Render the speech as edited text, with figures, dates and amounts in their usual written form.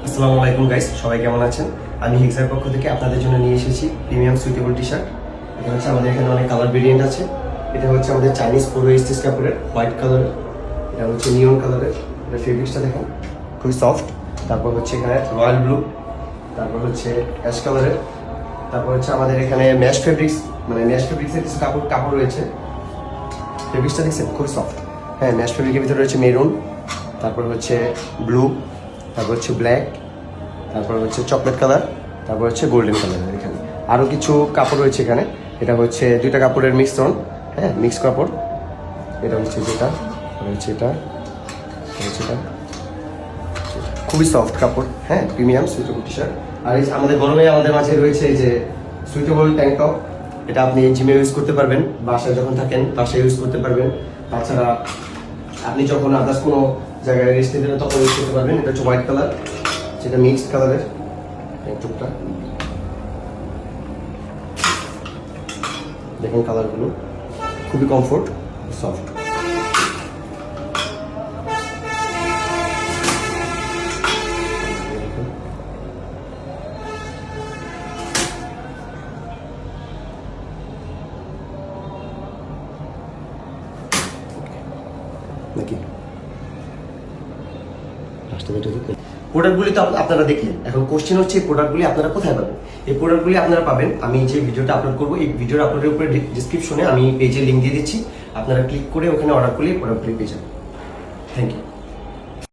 আসসালামু আলাইকুম গাইস, সবাই কেমন আছেন? আমি হিক্সার পক্ষ থেকে আপনাদের জন্য নিয়ে এসেছি প্রিমিয়াম সুইটেবল টি শার্ট। এটা হচ্ছে আমাদের এখানে অনেক কালার ভেরিয়েন্ট আছে। এটা হচ্ছে আমাদের চাইনিজ পুরো স্টিচ কাপড়ের হোয়াইট কালারের, এটা হচ্ছে নিয়ন কালারের। এটা ফেব্রিক্সটা দেখেন খুবই সফট। তারপর হচ্ছে এখানে রয়্যাল ব্লু, তারপর হচ্ছে অ্যাশ কালারের, তারপর হচ্ছে আমাদের এখানে ম্যাশ ফেব্রিক্স, মানে ম্যাশ ফেব্রিক্সের কিছু কাপড় রয়েছে। ফেব্রিক্সটা দেখছেন খুবই সফট। হ্যাঁ, ম্যাশ ফেব্রিকের ভিতরে রয়েছে মেরুন, তারপর হচ্ছে ব্লু, তারপর হচ্ছে ব্ল্যাক, তারপর হচ্ছে চকলেট কালার, তারপর হচ্ছে গোল্ডেন কালার। এখানে আরও কিছু কাপড় রয়েছে এখানে। এটা হচ্ছে দুইটা কাপড়ের মিশ্রণ, হ্যাঁ, মিক্স কাপড়। এটা হচ্ছে যেটা, হচ্ছে এটা, হচ্ছে এটা, খুবই সফট কাপড়। হ্যাঁ, প্রিমিয়াম সুইটেবল টি শার্ট। আর এই আমাদের গরমে আমাদের মাঝে রয়েছে এই যে সুইটেবল ট্যাঙ্ক টপ। এটা আপনি জিমে ইউজ করতে পারবেন, বাসায় যখন থাকেন বাসায় ইউজ করতে পারবেন। তাছাড়া আপনি যখন আদার্স কোনো জায়গায় রেস্ট নিতে দেবেন তখন ইউজ করতে পারবেন। এটা হচ্ছে হোয়াইট কালার, যেটা মিক্সড কালারের টুকটা। দেখেন কালারগুলো খুবই কমফোর্ট, সফট। নাকি প্রোডাক্টগুলি তো আপনারা দেখলেন। এখন কোশ্চেন হচ্ছে এই প্রোডাক্টগুলি আপনারা কোথায় পাবেন? এই প্রোডাক্টগুলি আপনারা পাবেন, আমি যে ভিডিওটা আপলোড করবো এই ভিডিওর আপলোডের উপরে ডিসক্রিপশনে আমি পেজের লিঙ্ক দিয়ে দিচ্ছি। আপনারা ক্লিক করে ওখানে অর্ডার করলে প্রোডাক্টগুলি পেয়ে যাবেন। Thank you.